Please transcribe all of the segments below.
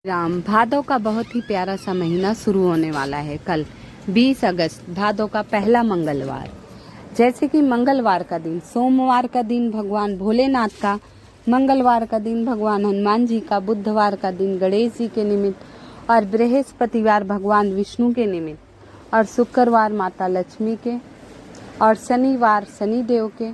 राम भादों का बहुत ही प्यारा सा महीना शुरू होने वाला है। कल 20 अगस्त भादों का पहला मंगलवार। जैसे कि मंगलवार का दिन, सोमवार का दिन भगवान भोलेनाथ का, मंगलवार का दिन भगवान हनुमान जी का, बुधवार का दिन गणेश जी के निमित्त और बृहस्पतिवार भगवान विष्णु के निमित्त, और शुक्रवार माता लक्ष्मी के, और शनिवार शनिदेव के,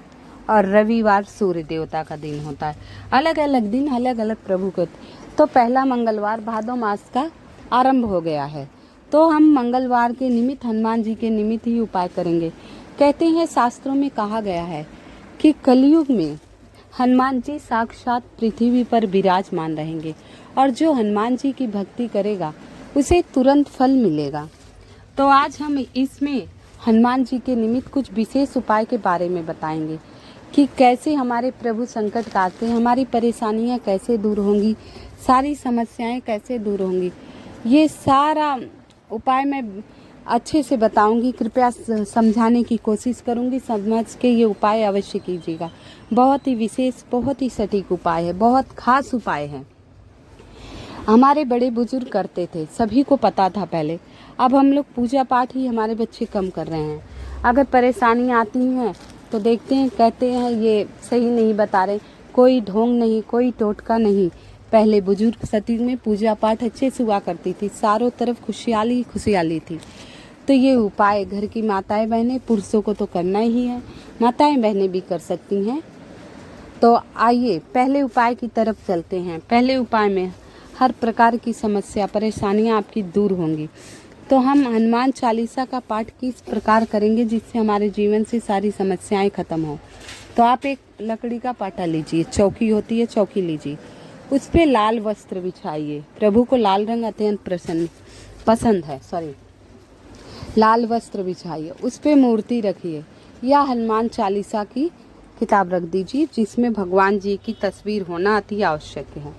और रविवार सूर्य देवता का दिन होता है। अलग अलग दिन अलग अलग प्रभु के। तो पहला मंगलवार भादो मास का आरंभ हो गया है। तो हम मंगलवार के निमित्त हनुमान जी के निमित्त ही उपाय करेंगे। कहते हैं, शास्त्रों में कहा गया है कि कलयुग में हनुमान जी साक्षात पृथ्वी पर विराजमान रहेंगे, और जो हनुमान जी की भक्ति करेगा उसे तुरंत फल मिलेगा। तो आज हम इसमें हनुमान जी के निमित्त कुछ विशेष उपाय के बारे में बताएंगे कि कैसे हमारे प्रभु संकट काटते हैं, हमारी परेशानियां कैसे दूर होंगी, सारी समस्याएं कैसे दूर होंगी। ये सारा उपाय मैं अच्छे से बताऊंगी। कृपया समझाने की कोशिश करूंगी। समझ के ये उपाय अवश्य कीजिएगा। बहुत ही विशेष, बहुत ही सटीक उपाय है, बहुत खास उपाय है। हमारे बड़े बुजुर्ग करते थे, सभी को पता था पहले। अब हम लोग पूजा पाठ ही हमारे बच्चे कम कर रहे हैं। अगर परेशानियाँ आती हैं तो देखते हैं, कहते हैं ये सही नहीं बता रहे, कोई ढोंग नहीं, कोई टोटका नहीं। पहले बुजुर्ग सती में पूजा पाठ अच्छे से हुआ करती थी, चारों तरफ खुशहाली खुशहाली थी। तो ये उपाय घर की माताएं बहनें, पुरुषों को तो करना ही है, माताएं बहनें भी कर सकती हैं। तो आइए पहले उपाय की तरफ चलते हैं। पहले उपाय में हर प्रकार की समस्या परेशानियां आपकी दूर होंगी। तो हम हनुमान चालीसा का पाठ किस प्रकार करेंगे जिससे हमारे जीवन से सारी समस्याएं खत्म हो। तो आप एक लकड़ी का पाटा लीजिए, चौकी होती है, चौकी लीजिए, उस पे लाल वस्त्र बिछाइए। प्रभु को लाल रंग अत्यंत पसंद है। लाल वस्त्र बिछाइए, उस पे मूर्ति रखिए या हनुमान चालीसा की किताब रख दीजिए जिसमें भगवान जी की तस्वीर होना अति आवश्यक है।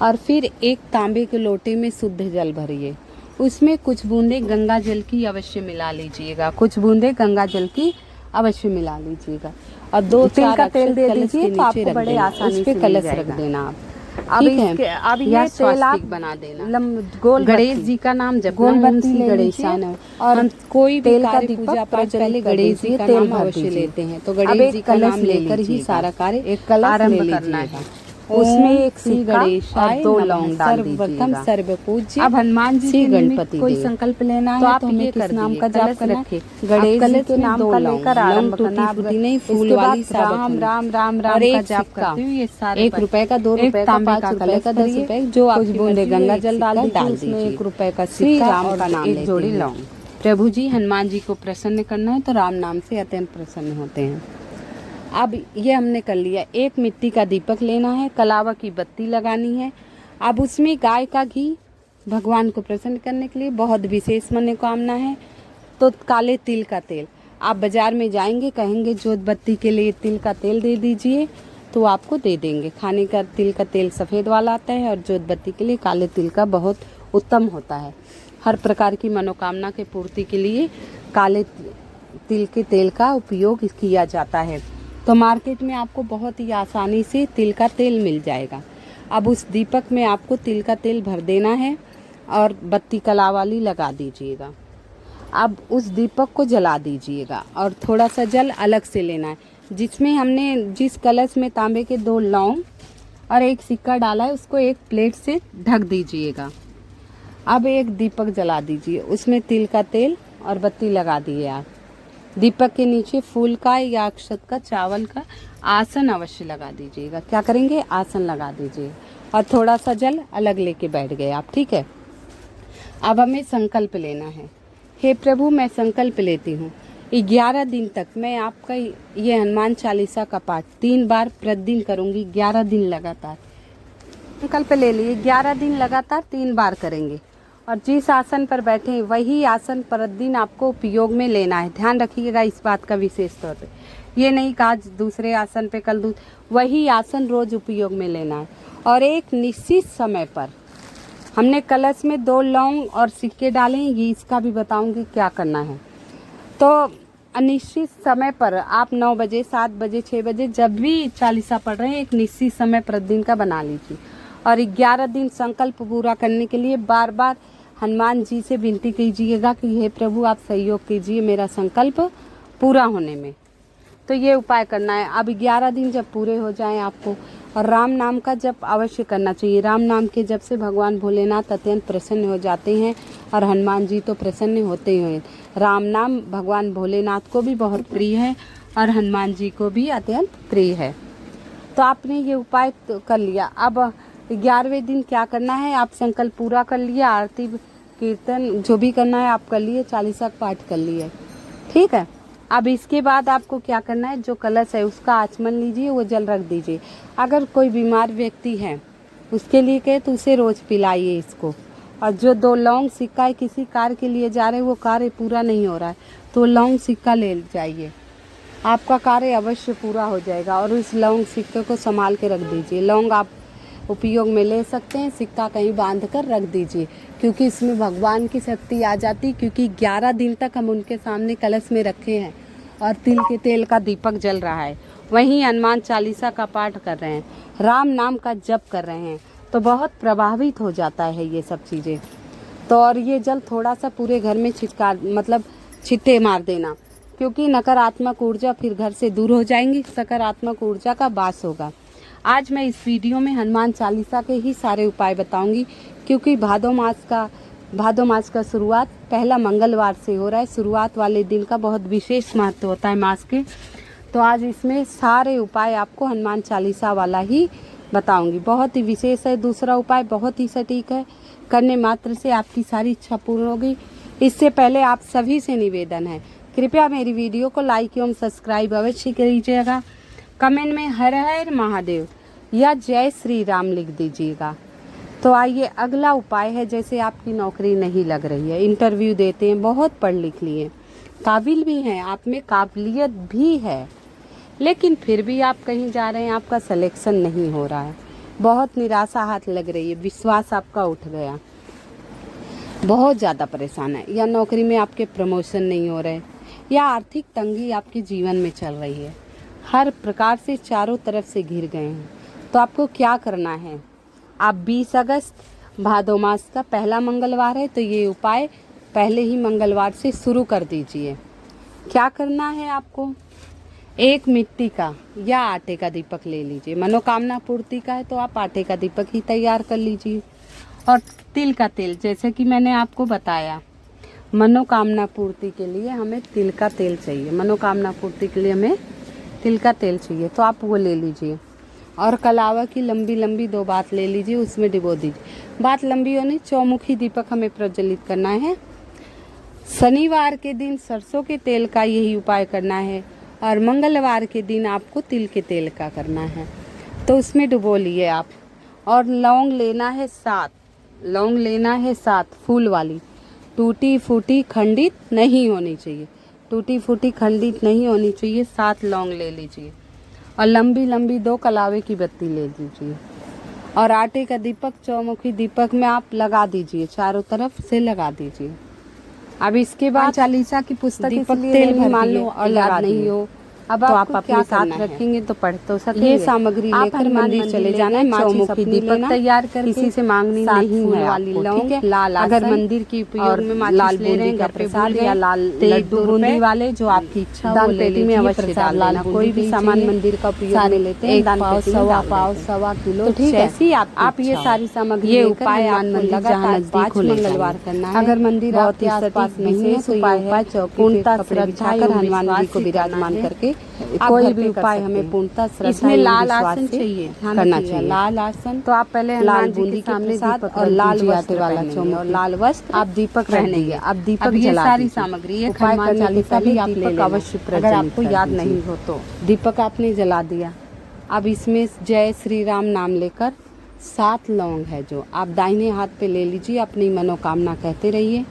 और फिर एक तांबे के लोटे में शुद्ध जल भरिए, उसमें कुछ बूंदे गंगा जल की अवश्य मिला लीजिएगा, कुछ बूंदे गंगा जल की अवश्य मिला लीजिएगा। और दो तिल का तेल दे दीजिए, तो आपको बड़े आसानी से कलश रख देना आप। अब ये तेल आप बना देना। गणेश जी का नाम जपना, श्री गणेशाय, और कोई भी तेल का पूजा पाठ पहले गणेश जी का नाम अवश्य लेते हैं। तो गणेश जी का नाम लेकर ही सारा कार्य आरंभ करना है। उसमें एक श्री गणेशाय और 2 लौंग डाल दीजिएगा। सर्वपूज्य अब हनुमान जी के गणपति कोई संकल्प लेना है तो आप हमें किस नाम का जाप करना है। गणेश जी के नाम का लेकर आरंभ करना। नहीं फूल वाली राम राम राम राम का जाप करते हुए ये सारे 1 रुपए का, 2 रुपए का, 5 रुपए का, 10 रुपए, जो आप बूंदे गंगा जल डाल दीजिए। 1 रुपए का सिक्का राम का नाम, 1 जोड़ी लौंग। प्रभु जी हनुमान जी को प्रसन्न करना है तो राम नाम से अत्यंत प्रसन्न होते हैं। अब ये हमने कर लिया। एक मिट्टी का दीपक लेना है, कलावा की बत्ती लगानी है। अब उसमें गाय का घी भगवान को प्रसन्न करने के लिए बहुत विशेष मनोकामना है। तो काले तिल का तेल, आप बाजार में जाएंगे, कहेंगे जोत बत्ती के लिए तिल का तेल दे दीजिए, तो आपको दे देंगे। खाने का तिल का तेल सफ़ेद वाला आता है, और जोत बत्ती के लिए काले तिल का बहुत उत्तम होता है। हर प्रकार की मनोकामना के पूर्ति के लिए काले तिल के तेल का उपयोग किया जाता है। तो मार्केट में आपको बहुत ही आसानी से तिल का तेल मिल जाएगा। अब उस दीपक में आपको तिल का तेल भर देना है और बत्ती कला वाली लगा दीजिएगा। अब उस दीपक को जला दीजिएगा और थोड़ा सा जल अलग से लेना है, जिसमें हमने जिस कलश में तांबे के 2 लौंग और 1 सिक्का डाला है उसको एक प्लेट से ढक दीजिएगा। अब एक दीपक जला दीजिए, उसमें तिल का तेल और बत्ती लगा दिए आप। दीपक के नीचे फूल का या अक्षत का, चावल का आसन अवश्य लगा दीजिएगा। क्या करेंगे, आसन लगा दीजिए, और थोड़ा सा जल अलग लेके बैठ गए आप। ठीक है। अब हमें संकल्प लेना है। हे प्रभु, मैं संकल्प लेती हूँ 11 दिन तक मैं आपका ये हनुमान चालीसा का पाठ 3 बार प्रतिदिन करूँगी। 11 दिन लगातार संकल्प ले लिए, 11 दिन लगातार 3 बार करेंगे। और जिस आसन पर बैठे वही आसन प्रतिदिन आपको उपयोग में लेना है। ध्यान रखिएगा इस बात का विशेष तौर पे। ये नहीं कि आज दूसरे आसन पे कल वही आसन रोज उपयोग में लेना है। और एक निश्चित समय पर हमने कलश में 2 लौंग और सिक्के डाले हैं, ये इसका भी बताऊंगी क्या करना है। तो अनिश्चित समय पर आप 9 बजे, 7 बजे, 6 बजे जब भी चालीसा पढ़ रहे हैं, एक निश्चित समय प्रतिदिन का बना लीजिए। और 11 दिन संकल्प पूरा करने के लिए बार बार हनुमान जी से विनती कीजिएगा कि हे प्रभु आप सहयोग कीजिए मेरा संकल्प पूरा होने में। तो ये उपाय करना है। अब 11 दिन जब पूरे हो जाएं आपको, और राम नाम का जप अवश्य करना चाहिए। राम नाम के जप से भगवान भोलेनाथ अत्यंत प्रसन्न हो जाते हैं और हनुमान जी तो प्रसन्न होते ही हैं। राम नाम भगवान भोलेनाथ को भी बहुत प्रिय है और हनुमान जी को भी अत्यंत प्रिय है। तो आपने ये उपाय तो कर लिया। अब 11वें दिन क्या करना है, आप संकल्प पूरा कर लिया, आरती कीर्तन जो भी करना है आप कर लिए, 40 का पाठ कर लिए, ठीक है। अब इसके बाद आपको क्या करना है, जो कलश है उसका आचमन लीजिए, वो जल रख दीजिए। अगर कोई बीमार व्यक्ति है उसके लिए कहे तो उसे रोज पिलाइए इसको। और जो 2 लौंग सिक्का है, किसी कार्य के लिए जा रहे हैं वो कार्य पूरा नहीं हो रहा है तो लौंग सिक्का ले जाइए, आपका कार्य अवश्य पूरा हो जाएगा। और उस लौंग सिक्के को संभाल के रख दीजिए। लौंग आप उपयोग में ले सकते हैं, सिक्का कहीं बांध कर रख दीजिए, क्योंकि इसमें भगवान की शक्ति आ जाती। क्योंकि 11 दिन तक हम उनके सामने कलश में रखे हैं और तिल के तेल का दीपक जल रहा है, वहीं हनुमान चालीसा का पाठ कर रहे हैं, राम नाम का जप कर रहे हैं, तो बहुत प्रभावित हो जाता है ये सब चीज़ें। तो और ये जल थोड़ा सा पूरे घर में छिट्टे मार देना, क्योंकि नकारात्मक ऊर्जा फिर घर से दूर हो जाएंगी, सकारात्मक ऊर्जा का वास होगा। आज मैं इस वीडियो में हनुमान चालीसा के ही सारे उपाय बताऊंगी, क्योंकि भादो मास का शुरुआत पहला मंगलवार से हो रहा है। शुरुआत वाले दिन का बहुत विशेष महत्व होता है मास के। तो आज इसमें सारे उपाय आपको हनुमान चालीसा वाला ही बताऊंगी। बहुत ही विशेष है। दूसरा उपाय बहुत ही सटीक है, करने मात्र से आपकी सारी इच्छा पूर्ण होगी। इससे पहले आप सभी से निवेदन है, कृपया मेरी वीडियो को लाइक एवं सब्सक्राइब अवश्य कीजिएगा। कमेंट में हर हर महादेव या जय श्री राम लिख दीजिएगा। तो आइए अगला उपाय है, जैसे आपकी नौकरी नहीं लग रही है, इंटरव्यू देते हैं, बहुत पढ़ लिख लिए, काबिल भी हैं, आप में काबिलियत भी है, लेकिन फिर भी आप कहीं जा रहे हैं, आपका सिलेक्शन नहीं हो रहा है, बहुत निराशा हाथ लग रही है, विश्वास आपका उठ गया, बहुत ज़्यादा परेशान है, या नौकरी में आपके प्रमोशन नहीं हो रहे, या आर्थिक तंगी आपके जीवन में चल रही है, हर प्रकार से चारों तरफ से घिर गए हैं। तो आपको क्या करना है, आप 20 अगस्त भादो मास का पहला मंगलवार है, तो ये उपाय पहले ही मंगलवार से शुरू कर दीजिए। क्या करना है आपको, एक मिट्टी का या आटे का दीपक ले लीजिए। मनोकामना पूर्ति का है तो आप आटे का दीपक ही तैयार कर लीजिए। और तिल का तेल, जैसे कि मैंने आपको बताया, मनोकामना पूर्ति के लिए हमें तिल का तेल चाहिए, मनोकामना पूर्ति के लिए हमें तिल का तेल चाहिए, तो आप वो ले लीजिए। और कलावा की लंबी लंबी 2 बात ले लीजिए, उसमें डिबो दीजिए। बात लंबी होनी, चौमुखी दीपक हमें प्रज्वलित करना है। शनिवार के दिन सरसों के तेल का यही उपाय करना है, और मंगलवार के दिन आपको तिल के तेल का करना है। तो उसमें डुबो लिए आप। और लौंग लेना है 7, लौंग लेना है 7 फूल वाली, टूटी फूटी खंडित नहीं होनी चाहिए, टूटी फूटी खंडित नहीं होनी चाहिए, 7 लौंग ले लीजिए। और लंबी लंबी 2 कलावे की बत्ती ले लीजिए। और आटे का दीपक चौमुखी दीपक में आप लगा दीजिए, चारों तरफ से लगा दीजिए। अब इसके बाद चालीसा की पुस्तक दीपक तेल भी मान लो और याद नहीं हो, अब तो आप अपने साथ रखेंगे तो पढ़ तो सकेंगे। ये सामग्री लेकर मंदिर चले जाना है, चौमुखी दीपक तैयार कर, किसी से मांगनी नहीं है वाली लौंग, लाल अगर मंदिर की उपयोग में माचिस ले रहे हैं, घर प्रसाद या लाल लड्डू बूंदी वाले जो आपकी इच्छा दान पेटी में अवश्य डाल देना। कोई भी सामान मंदिर का उपयोग में लेते हैं, दान पेटी में 1 पाव 1.25 किलो, ठीक है। ऐसी आप ये सारी सामग्री ये उपाय लगातार 5 मंगलवार करना है। अगर मंदिर आपके आसपास नहीं है तो उपाय पूर्णतः श्रद्धा कर हनुमान जी को विराजमान करके कोई भी उपाय हमें पूर्णतः श्रद्धा, इसमें लाल आसन चाहिए, करना चाहिए लाल आसन। तो आप पहले लाल बूंदी के सामने दीपक और लाल आटे वाला चौमुखी और लाल वस्त्र आप दीपक रहने, आप दीपक जला सारी सामग्री उपाय चालीसा भी आप दीपक अवश्य, अगर आपको याद नहीं हो तो दीपक आपने जला दिया। अब इसमें जय श्री राम नाम लेकर 7 लौंग है जो आप दाहिने हाथ पे ले लीजिए, अपनी मनोकामना कहते रहिए।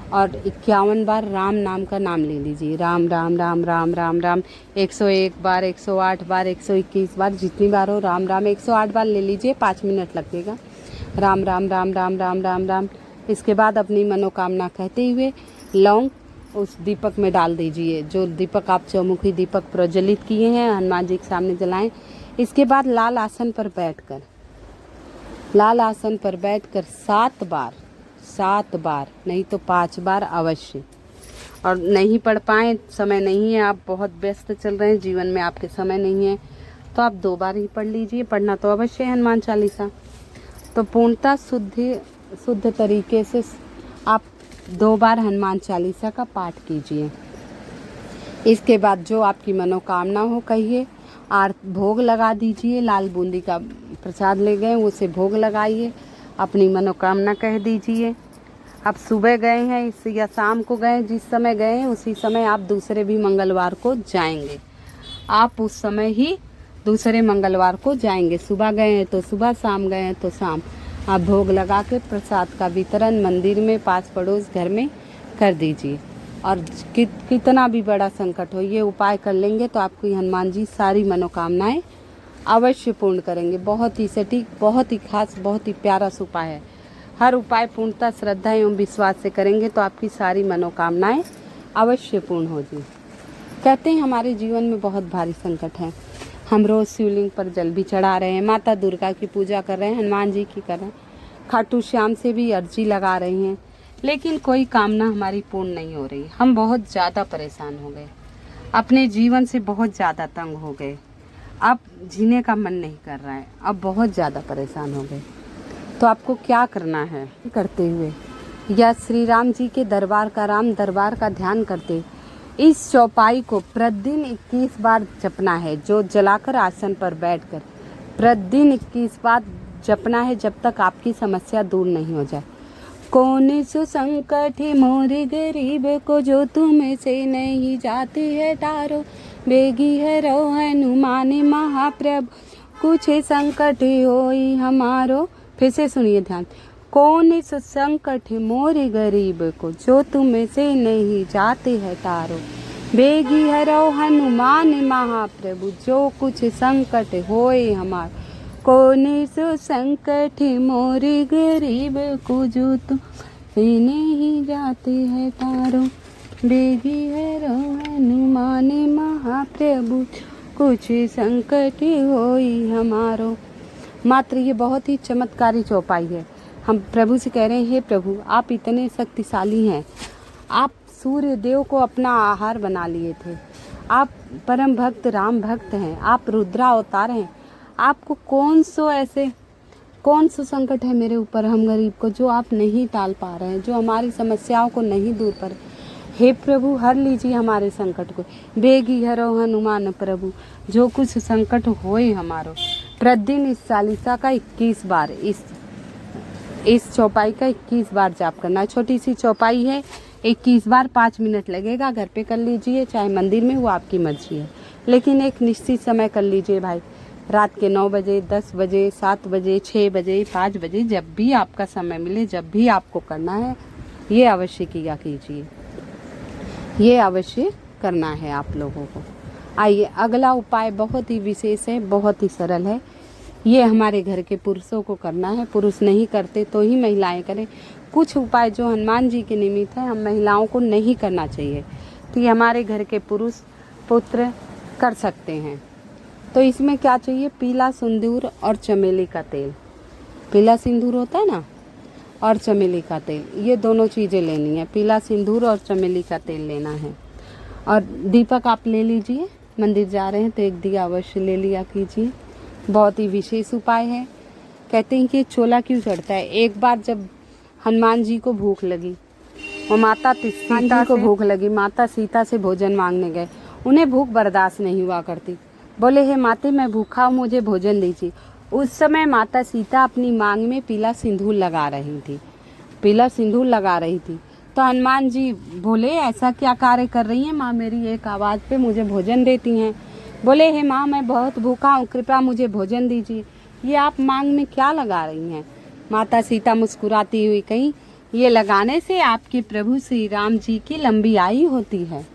और 51 बार राम नाम का नाम ले लीजिए, राम राम राम राम राम राम, 101 बार, 108 बार, 121 बार, जितनी बार हो राम राम 108 बार ले लीजिए, 5 मिनट लगेगा। राम राम राम राम राम राम राम। इसके बाद अपनी मनोकामना कहते हुए लौंग उस दीपक में डाल दीजिए, जो दीपक आप चौमुखी दीपक प्रज्वलित किए हैं हनुमान जी के सामने जलाएं। इसके बाद लाल आसन पर बैठकर लाल आसन पर बैठकर 7 बार नहीं तो 5 बार अवश्य। और नहीं पढ़ पाए, समय नहीं है, आप बहुत व्यस्त चल रहे हैं, जीवन में आपके समय नहीं है, तो आप 2 बार ही पढ़ लीजिए। पढ़ना तो अवश्य है हनुमान चालीसा। तो पूर्णतः शुद्ध तरीके से आप 2 बार हनुमान चालीसा का पाठ कीजिए। इसके बाद जो आपकी मनोकामना हो कहिए, भोग लगा दीजिए। लाल बूंदी का प्रसाद ले गए, उसे भोग लगाइए, अपनी मनोकामना कह दीजिए। आप सुबह गए हैं या शाम को गए, जिस समय गए हैं उसी समय आप दूसरे भी मंगलवार को जाएंगे। आप उस समय ही दूसरे मंगलवार को जाएंगे। सुबह गए हैं तो सुबह, शाम गए हैं तो शाम। आप भोग लगा के प्रसाद का वितरण मंदिर में, पास पड़ोस घर में कर दीजिए। और कितना भी बड़ा संकट हो, ये उपाय कर लेंगे तो आपकी हनुमान जी सारी मनोकामनाएं अवश्य पूर्ण करेंगे। बहुत ही सटीक, बहुत ही खास, बहुत ही प्यारा उपाय है। हर उपाय पूर्णतः श्रद्धा एवं विश्वास से करेंगे तो आपकी सारी मनोकामनाएं अवश्य पूर्ण हो जी। कहते हैं हमारे जीवन में बहुत भारी संकट है, हम रोज़ शिवलिंग पर जल भी चढ़ा रहे हैं, माता दुर्गा की पूजा कर रहे हैं, हनुमान जी की कर रहे हैं, खाटू श्याम से भी अर्जी लगा रहे हैं, लेकिन कोई कामना हमारी पूर्ण नहीं हो रही। हम बहुत ज़्यादा परेशान हो गए, अपने जीवन से बहुत ज़्यादा तंग हो गए, अब जीने का मन नहीं कर रहा है, अब बहुत ज़्यादा परेशान हो गए। तो आपको क्या करना है? करते हुए या श्री राम जी के दरबार का, राम दरबार का ध्यान करते इस चौपाई को प्रतिदिन 21 बार जपना है। जो जलाकर आसन पर बैठकर प्रतिदिन 21 बार जपना है, जब तक आपकी समस्या दूर नहीं हो जाए। कौन सो संकट मोरे गरीब को, जो तुम से नहीं जाती है टारो, बेगी है रो हनुमान महाप्रभु, कुछ संकट होई हमारो। फिर से सुनिए ध्यान। कौन सो संकट मोरे गरीब को, जो तुम से नहीं जाते है टारो, बेगी है रो हनुमान महाप्रभु, जो कुछ संकट होए हमारो। कौन सो संकट मोरे गरीब को, जो तुम से नहीं जाते है टारो, बेगी है रो हनुमान महाप्रभु, कुछ संकट होई हमारो। मात्र ये बहुत ही चमत्कारी चौपाई है। हम प्रभु से कह रहे हैं, हे प्रभु आप इतने शक्तिशाली हैं, आप सूर्य देव को अपना आहार बना लिए थे, आप परम भक्त राम भक्त हैं, आप रुद्रा अवतार हैं, आपको कौन सो संकट है मेरे ऊपर, हम गरीब को, जो आप नहीं टाल पा रहे हैं, जो हमारी समस्याओं को नहीं दूर कर। हे प्रभु हर लीजिए हमारे संकट को, बेगी हरो हनुमान प्रभु, जो कुछ संकट होए हमारो। प्रतिदिन इस चालीसा का 21 बार, इस चौपाई का 21 बार जाप करना है। छोटी सी चौपाई है, 21 बार 5 मिनट लगेगा, घर पे कर लीजिए चाहे मंदिर में, वो आपकी मर्जी है, लेकिन एक निश्चित समय कर लीजिए भाई। रात के 9 बजे, 10 बजे, 7 बजे, 6 बजे, 5 बजे, जब भी आपका समय मिले, जब भी आपको करना है, ये अवश्य किया कीजिए, ये अवश्य करना है आप लोगों को। आइए अगला उपाय बहुत ही विशेष है, बहुत ही सरल है। ये हमारे घर के पुरुषों को करना है, पुरुष नहीं करते तो ही महिलाएं करें। कुछ उपाय जो हनुमान जी के निमित्त है, हम महिलाओं को नहीं करना चाहिए, तो ये हमारे घर के पुरुष पुत्र कर सकते हैं। तो इसमें क्या चाहिए? पीला सिंदूर और चमेली का तेल। पीला सिंदूर होता है ना, और चमेली का तेल, ये दोनों चीज़ें लेनी है। पीला सिंदूर और चमेली का तेल लेना है। और दीपक आप ले लीजिए, मंदिर जा रहे हैं तो एक दिया अवश्य ले लिया कीजिए। बहुत ही विशेष उपाय है। कहते हैं कि चोला क्यों चढ़ता है? एक बार जब हनुमान जी को भूख लगी और माता सीता को भूख लगी, माता सीता से भोजन मांगने गए, उन्हें भूख बर्दाश्त नहीं हुआ करती, बोले हे माते मैं भूखा हूँ, मुझे भोजन दीजिए। उस समय माता सीता अपनी मांग में पीला सिंदूर लगा रही थी, पीला सिंदूर लगा रही थी। तो हनुमान जी बोले ऐसा क्या कार्य कर रही हैं माँ, मेरी एक आवाज़ पे मुझे भोजन देती हैं। बोले हे माँ मैं बहुत भूखा हूँ, कृपया मुझे भोजन दीजिए, ये आप मांग में क्या लगा रही हैं? माता सीता मुस्कुराती हुई कहीं, ये लगाने से आपके प्रभु श्री राम जी की लंबी आयु होती है।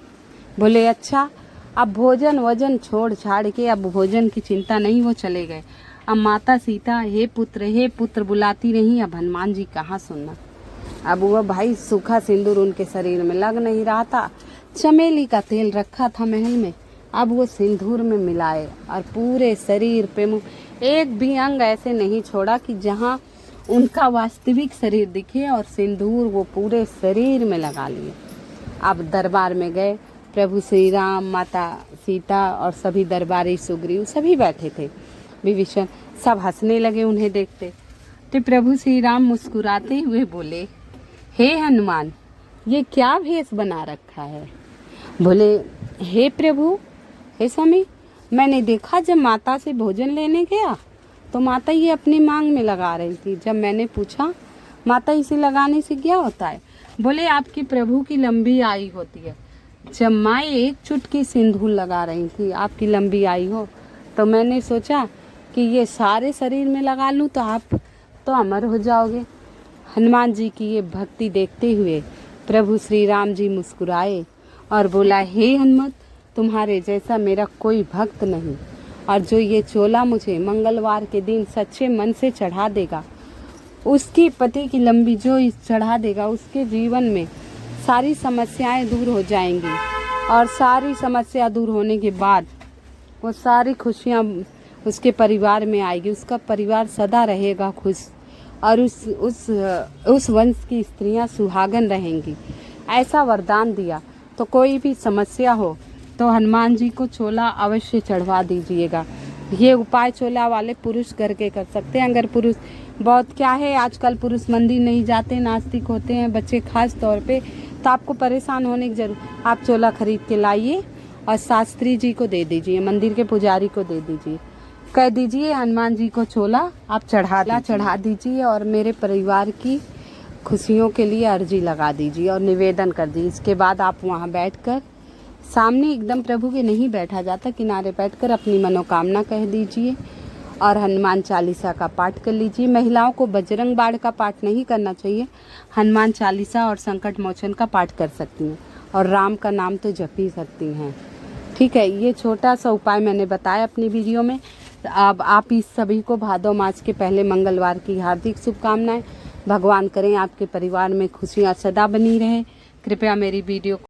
बोले अच्छा। अब भोजन वजन छोड़ छाड़ के, अब भोजन की चिंता नहीं, वो चले गए। अब माता सीता हे पुत्र बुलाती रही, अब हनुमान जी कहाँ सुनना। अब वो भाई सूखा सिंदूर उनके शरीर में लग नहीं रहा था, चमेली का तेल रखा था महल में, अब वो सिंदूर में मिलाए और पूरे शरीर पे एक भी अंग ऐसे नहीं छोड़ा कि जहाँ उनका वास्तविक शरीर दिखे, और सिंदूर वो पूरे शरीर में लगा लिए। अब दरबार में गए, प्रभु श्री राम, माता सीता और सभी दरबारी सुग्रीव सभी बैठे थे। विभीषण सब हंसने लगे उन्हें देखते। तो प्रभु श्री राम मुस्कुराते हुए बोले, हे हनुमान, ये क्या भेष बना रखा है? बोले, हे प्रभु, हे स्वामी, मैंने देखा जब माता से भोजन लेने गया तो माता ये अपनी मांग में लगा रही थी। जब मैंने पूछा, माता इसे लगाने से क्या होता है? बोले, आपकी प्रभु की लंबी आयु होती है। जब माँ एक चुटकी सिंदूर लगा रही थी, आपकी लंबी आयु हो, तो मैंने सोचा कि ये सारे शरीर में लगा लूँ तो आप तो अमर हो जाओगे। हनुमान जी की ये भक्ति देखते हुए प्रभु श्री राम जी मुस्कुराए और बोला, हे हनुमत, तुम्हारे जैसा मेरा कोई भक्त नहीं, और जो ये चोला मुझे मंगलवार के दिन सच्चे मन से चढ़ा देगा, उसकी पति की लंबी जो चढ़ा देगा, उसके जीवन में सारी समस्याएं दूर हो जाएंगी, और सारी समस्या दूर होने के बाद वो सारी खुशियां उसके परिवार में आएगी। उसका परिवार सदा रहेगा खुश, और उस वंश की स्त्रियां सुहागन रहेंगी। ऐसा वरदान दिया। तो कोई भी समस्या हो तो हनुमान जी को चोला अवश्य चढ़वा दीजिएगा। ये उपाय चोला वाले पुरुष करके कर सकते हैं। अगर पुरुष बहुत क्या है, आजकल पुरुष मंदिर नहीं जाते, नास्तिक होते हैं बच्चे खास तौर पे, तो आपको परेशान होने की जरूरत, आप चोला खरीद के लाइए और शास्त्री जी को दे दीजिए, मंदिर के पुजारी को दे दीजिए, कह दीजिए हनुमान जी को चोला आप चढ़ा दीजिए और मेरे परिवार की खुशियों के लिए अर्जी लगा दीजिए और निवेदन कर दीजिए। इसके बाद आप वहाँ बैठकर, सामने एकदम प्रभु के नहीं बैठा जाता, किनारे बैठकर अपनी मनोकामना कह दीजिए और हनुमान चालीसा का पाठ कर लीजिए। महिलाओं को बजरंग बाण का पाठ नहीं करना चाहिए, हनुमान चालीसा और संकट मोचन का पाठ कर सकती हैं, और राम का नाम तो जप ही सकती हैं। ठीक है, ये छोटा सा उपाय मैंने बताया अपनी वीडियो में। अब आप इस सभी को भादो मास के पहले मंगलवार की हार्दिक शुभकामनाएं। भगवान करें आपके परिवार में खुशियां सदा बनी रहे। कृपया मेरी वीडियो